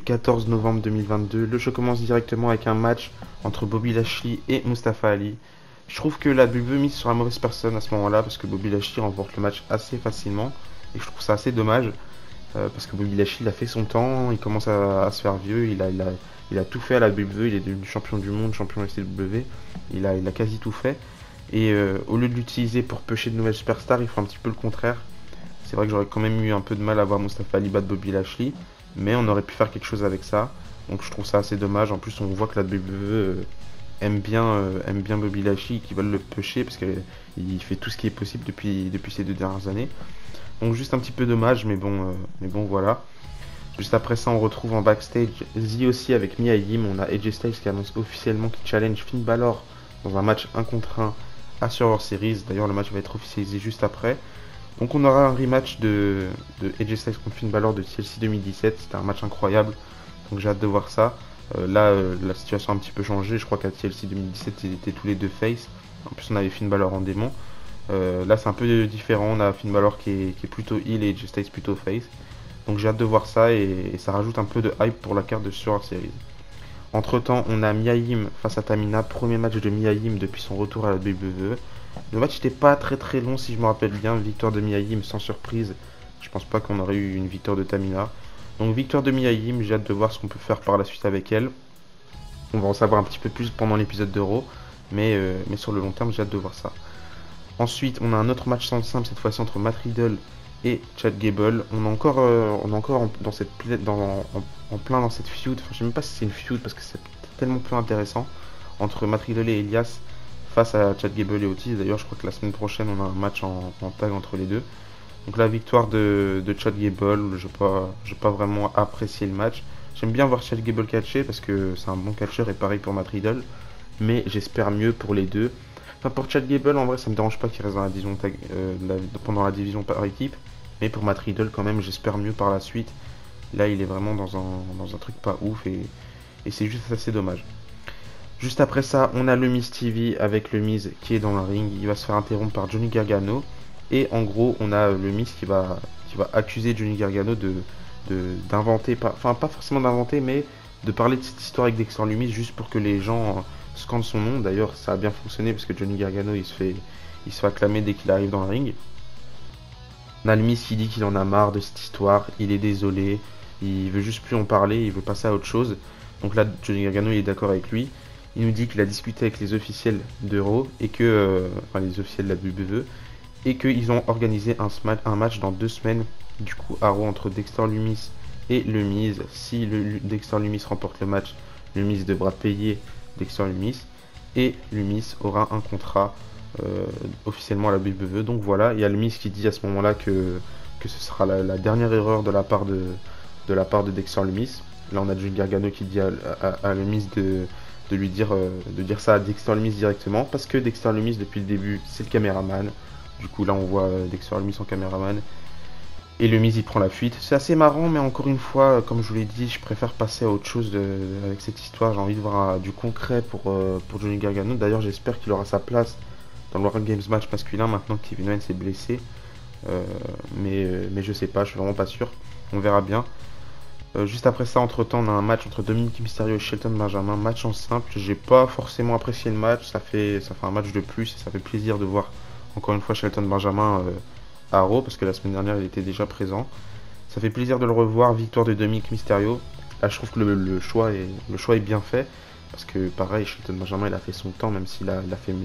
14 novembre 2022. Le show commence directement avec un match entre Bobby Lashley et Mustafa Ali. Je trouve que la WWE mise sur la mauvaise personne à ce moment-là parce que Bobby Lashley remporte le match assez facilement et je trouve ça assez dommage parce que Bobby Lashley il a fait son temps, il commence à se faire vieux, il a tout fait à la WWE, il est devenu champion du monde, champion SCW, il a quasi tout fait et au lieu de l'utiliser pour pêcher de nouvelles superstars, il fait un petit peu le contraire. C'est vrai que j'aurais quand même eu un peu de mal à voir Mustafa Ali battre Bobby Lashley, mais on aurait pu faire quelque chose avec ça. Donc je trouve ça assez dommage. En plus, on voit que la WWE aime bien Bobby Lashley, qui veulent le pusher parce qu'il fait tout ce qui est possible depuis ces 2 dernières années. Donc juste un petit peu dommage, mais bon voilà. Juste après ça, on retrouve en backstage Z aussi avec Mia Yim. On a AJ Styles qui annonce officiellement qu'il challenge Finn Balor dans un match 1 contre 1 à Survivor Series. D'ailleurs, le match va être officialisé juste après. Donc on aura un rematch de AJ Styles contre Finn Balor de TLC 2017. C'était un match incroyable. Donc j'ai hâte de voir ça. La situation a un petit peu changé. Je crois qu'à TLC 2017, ils étaient tous les deux face. En plus, on avait Finn Balor en démon. Là, c'est un peu différent. On a Finn Balor qui est plutôt heel et AJ Styles plutôt face. Donc j'ai hâte de voir ça et ça rajoute un peu de hype pour la carte de Survivor Series. Entre temps, on a Mia Yim face à Tamina. Premier match de Mia Yim depuis son retour à la WWE. Le match n'était pas très long si je me rappelle bien. Victoire de Mia Yim sans surprise. Je pense pas qu'on aurait eu une victoire de Tamina. Donc victoire de Mia Yim, j'ai hâte de voir ce qu'on peut faire par la suite avec elle. On va en savoir un petit peu plus pendant l'épisode d'Euro. Mais sur le long terme, j'ai hâte de voir ça. Ensuite, on a un autre match sans simple, cette fois-ci entre Matt Riddle et Chad Gable. On est encore en plein dans cette feud. Enfin, je sais même pas si c'est une feud parce que c'est tellement peu intéressant. Entre Matt Riddle et Elias face à Chad Gable et Otis. D'ailleurs, je crois que la semaine prochaine, on a un match en tag entre les deux. Donc la victoire de Chad Gable, je n'ai pas vraiment apprécié le match. J'aime bien voir Chad Gable catcher parce que c'est un bon catcheur et pareil pour Matt Riddle. Mais j'espère mieux pour les deux. Enfin, pour Chad Gable, en vrai, ça me dérange pas qu'il reste dans la division pendant la division par équipe. Mais pour Matt Riddle, quand même, j'espère mieux par la suite. Là, il est vraiment dans un truc pas ouf et c'est juste assez dommage. Juste après ça, on a le Miz TV avec le Miz qui est dans le ring. Il va se faire interrompre par Johnny Gargano. Et en gros, on a le Miz qui va accuser Johnny Gargano d'inventer, pas forcément d'inventer, mais de parler de cette histoire avec Dexter Lumis juste pour que les gens scandent son nom. D'ailleurs, ça a bien fonctionné parce que Johnny Gargano, il se fait acclamer dès qu'il arrive dans le ring. On a le Miz qui dit qu'il en a marre de cette histoire, il est désolé, il veut juste plus en parler, il veut passer à autre chose. Donc là, Johnny Gargano, il est d'accord avec lui. Il nous dit qu'il a discuté avec les officiels d'Euro et que, les officiels de la WWE, et qu'ils ont organisé un match dans 2 semaines, du coup, à Raw entre Dexter Lumis et le Miz. Si Dexter Lumis remporte le match, le Miz devra payer Dexter Lumis et le Miz aura un contrat officiellement à la WWE. Donc voilà, il y a le Miz qui dit à ce moment-là que ce sera la dernière erreur de la part de Dexter Lumis. Là, on a Johnny Gargano qui dit à le Miz de dire ça à Dexter Lumis directement parce que Dexter Lumis depuis le début c'est le caméraman. Du coup là on voit Dexter Lumis en caméraman et le Miz il prend la fuite. C'est assez marrant mais encore une fois comme je vous l'ai dit je préfère passer à autre chose avec cette histoire. J'ai envie de voir du concret pour Johnny Gargano. D'ailleurs j'espère qu'il aura sa place dans le World Games match masculin maintenant que Kevin Owens est blessé. Mais je sais pas, je suis vraiment pas sûr. On verra bien. Juste après ça, entre temps, on a un match entre Dominic Mysterio et Shelton Benjamin, match en simple. J'ai pas forcément apprécié le match, ça fait un match de plus et ça fait plaisir de voir encore une fois Shelton Benjamin à Raw parce que la semaine dernière il était déjà présent. Ça fait plaisir de le revoir, victoire de Dominic Mysterio. Là, je trouve que le choix est bien fait parce que pareil, Shelton Benjamin il a fait son temps, même s'il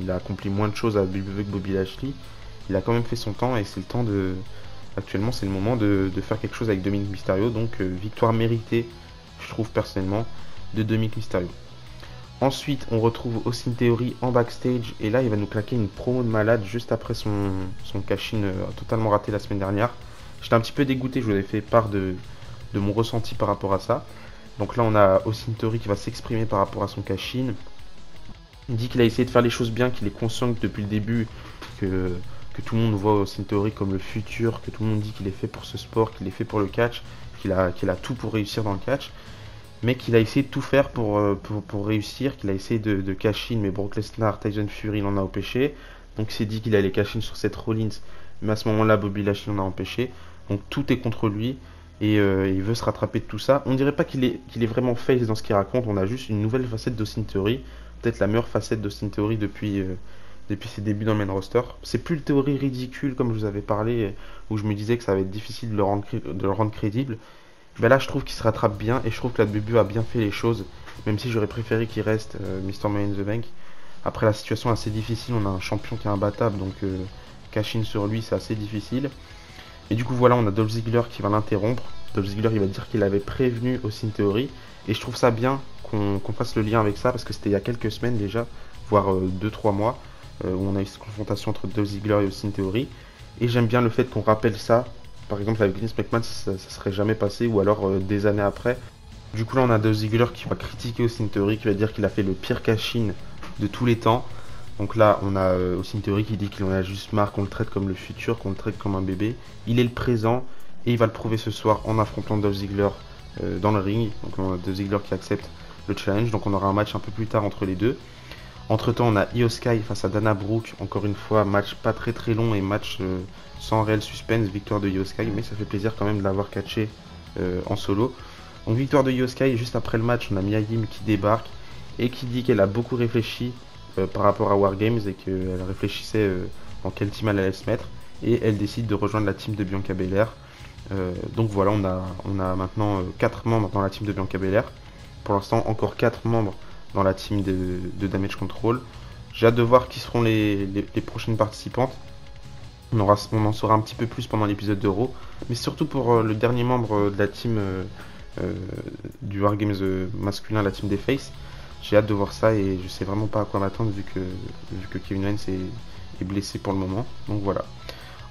il a accompli moins de choses à WWE que Bobby Lashley. Il a quand même fait son temps et c'est le temps de. Actuellement, c'est le moment de faire quelque chose avec Dominic Mysterio. Donc, victoire méritée, je trouve personnellement, de Dominic Mysterio. Ensuite, on retrouve Austin Theory en backstage. Et là, il va nous claquer une promo de malade juste après son cash-in totalement raté la semaine dernière. J'étais un petit peu dégoûté, je vous avais fait part de mon ressenti par rapport à ça. Donc là, on a Austin Theory qui va s'exprimer par rapport à son cash-in. Il dit qu'il a essayé de faire les choses bien, qu'il est conscient que depuis le début que tout le monde voit Austin Theory comme le futur, que tout le monde dit qu'il est fait pour ce sport, qu'il est fait pour le catch, qu'il a tout pour réussir dans le catch, mais qu'il a essayé de tout faire pour réussir, qu'il a essayé de cash-in, mais Brock Lesnar, Tyson Fury, il en a empêché, donc il s'est dit qu'il allait cash-in sur Seth Rollins, mais à ce moment-là, Bobby Lashley en a empêché, donc tout est contre lui, et il veut se rattraper de tout ça. On dirait pas qu'il est vraiment face dans ce qu'il raconte, on a juste une nouvelle facette d'Austin Theory, peut-être la meilleure facette d'Austin Theory depuis ses débuts dans le main roster. C'est plus le Theory ridicule comme je vous avais parlé, où je me disais que ça va être difficile de le rendre crédible. Ben là, je trouve qu'il se rattrape bien et je trouve que la BBU a bien fait les choses, même si j'aurais préféré qu'il reste Mr. Money in the Bank. Après, la situation est assez difficile, on a un champion qui est imbattable, donc cash-in sur lui, c'est assez difficile. Et du coup, voilà, on a Dolph Ziggler qui va l'interrompre. Dolph Ziggler, il va dire qu'il avait prévenu Austin Theory. Et je trouve ça bien qu'on fasse le lien avec ça, parce que c'était il y a quelques semaines déjà, voire 2-3 mois, où on a eu cette confrontation entre Dolph Ziggler et Austin Theory. Et j'aime bien le fait qu'on rappelle ça. Par exemple, avec Vince McMahon, ça serait jamais passé, ou alors des années après. Du coup, là, on a Dolph Ziggler qui va critiquer Austin Theory, qui va dire qu'il a fait le pire cash-in de tous les temps. Donc là, on a Austin Theory qui dit qu'il en a juste marre, qu'on le traite comme le futur, qu'on le traite comme un bébé. Il est le présent et il va le prouver ce soir en affrontant Dolph Ziggler dans le ring. Donc on a Dolph Ziggler qui accepte le challenge. Donc on aura un match un peu plus tard entre les deux. Entre temps, on a Io Sky face à Dana Brooke. Encore une fois, match pas très très long et match sans réel suspense. Victoire de Io Sky, mais ça fait plaisir quand même de l'avoir catché en solo. Donc victoire de Io Sky. Juste après le match, on a Mia Yim qui débarque et qui dit qu'elle a beaucoup réfléchi par rapport à Wargames et qu'elle réfléchissait en quel team elle allait se mettre. Et elle décide de rejoindre la team de Bianca Belair. Donc voilà, on a maintenant 4 membres dans la team de Bianca Belair. Pour l'instant, encore 4 membres dans la team de Damage Control. J'ai hâte de voir qui seront les prochaines participantes. On en saura un petit peu plus pendant l'épisode d'Euro. Mais surtout pour le dernier membre de la team du Wargames masculin, la team des Face. J'ai hâte de voir ça et je sais vraiment pas à quoi m'attendre vu que Kevin Owens est blessé pour le moment. Donc voilà.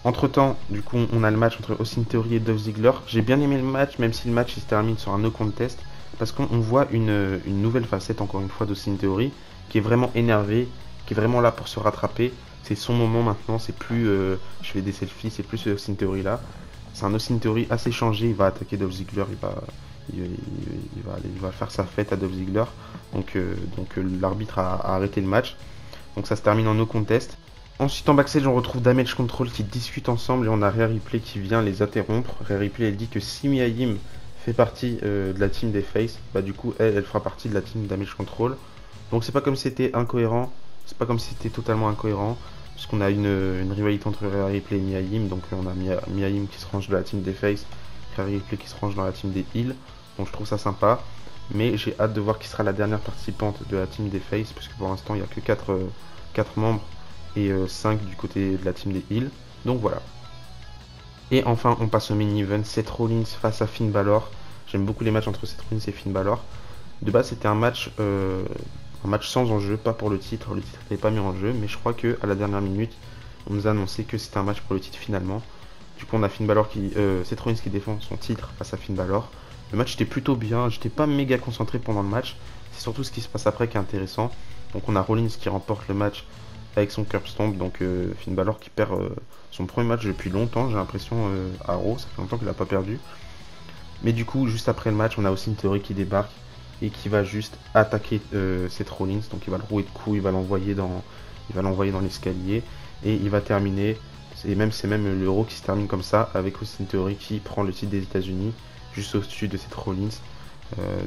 Entre temps, du coup, on a le match entre Austin Theory et Dolph Ziggler. J'ai bien aimé le match, même si le match il se termine sur un no contest. Parce qu'on voit une nouvelle facette, encore une fois, d'Austin Theory, qui est vraiment énervé, qui est vraiment là pour se rattraper. C'est son moment maintenant, c'est plus je fais des selfies, c'est plus Austin Theory là. C'est un Austin Theory assez changé, il va attaquer Dolph Ziggler, il va faire sa fête à Dolph Ziggler. Donc l'arbitre a arrêté le match. Donc ça se termine en no contest. Ensuite en backstage on retrouve Damage Control qui discutent ensemble et on a Rhea Ripley qui vient les interrompre. Rhea Ripley elle dit que si Mia Yim fait partie de la team des Face, bah du coup elle fera partie de la team Damage Control. Donc c'est pas comme si c'était incohérent, c'est pas comme si c'était totalement incohérent. Parce qu'on a une rivalité entre Rhea Ripley et Mia Yim. Donc on a Mia Yim qui se range de la team des Face, Rhea Ripley qui se range dans la team des Heels. Donc je trouve ça sympa. Mais j'ai hâte de voir qui sera la dernière participante de la team des Face. Parce que pour l'instant il n'y a que 4 membres et 5 du côté de la team des Heels. Donc voilà. Et enfin on passe au main event, Seth Rollins face à Finn Balor. J'aime beaucoup les matchs entre Seth Rollins et Finn Balor. De base c'était un match sans enjeu, pas pour le titre n'était pas mis en jeu, mais je crois que à la dernière minute on nous a annoncé que c'était un match pour le titre finalement. Du coup on a Finn Balor Seth Rollins qui défend son titre face à Finn Balor. Le match était plutôt bien, j'étais pas méga concentré pendant le match, c'est surtout ce qui se passe après qui est intéressant. Donc on a Rollins qui remporte le match avec son curb stomp, donc Finn Balor qui perd son premier match depuis longtemps, j'ai l'impression à Raw, ça fait longtemps qu'il a pas perdu. Mais du coup juste après le match on a Austin Theory qui débarque et qui va juste attaquer Seth Rollins, donc il va le rouer de coups, il va l'envoyer dans l'escalier et il va terminer. C'est même l'Euro qui se termine comme ça avec Austin Theory qui prend le titre des États-Unis juste au-dessus de Seth Rollins.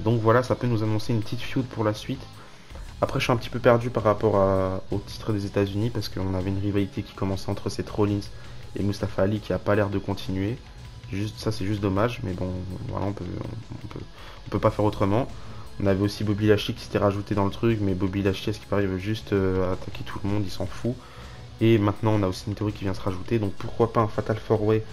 Donc voilà, ça peut nous annoncer une petite feud pour la suite. Après, je suis un petit peu perdu par rapport au titre des États-Unis parce qu'on avait une rivalité qui commençait entre Seth Rollins et Mustafa Ali qui a pas l'air de continuer. Ça, c'est juste dommage, mais bon, voilà, on peut pas faire autrement. On avait aussi Bobby Lashley qui s'était rajouté dans le truc, mais Bobby Lashley, à ce qui paraît, il veut juste attaquer tout le monde, il s'en fout. Et maintenant, on a aussi une théorie qui vient se rajouter, donc pourquoi pas un Fatal 4-Way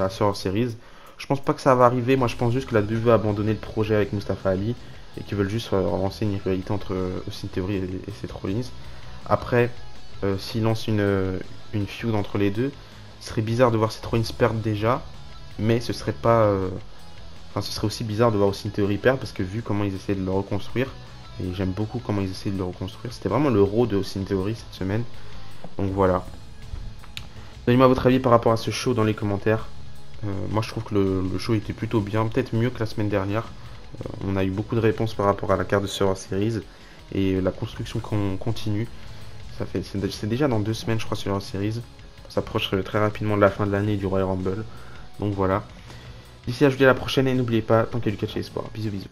à Survivor Series. Je pense pas que ça va arriver, moi je pense juste que la WWE va abandonner le projet avec Mustafa Ali et qu'ils veulent juste relancer une rivalité entre Austin Theory et Seth Rollins. Après, s'ils lancent une feud entre les deux, ce serait bizarre de voir Seth Rollins perdre déjà, mais ce serait pas... ce serait aussi bizarre de voir Austin Theory perdre parce que vu comment ils essaient de le reconstruire, et j'aime beaucoup comment ils essaient de le reconstruire, c'était vraiment le raw de Austin Theory cette semaine. Donc voilà. Donnez-moi votre avis par rapport à ce show dans les commentaires. Moi je trouve que le show était plutôt bien, peut-être mieux que la semaine dernière. On a eu beaucoup de réponses par rapport à la carte de Survivor Series et la construction continue. C'est déjà dans 2 semaines je crois Survivor Series. On s'approche très rapidement de la fin de l'année du Royal Rumble. Donc voilà. D'ici là, je vous dis à la prochaine et n'oubliez pas, tant qu'il y a du catch et espoir. Bisous bisous.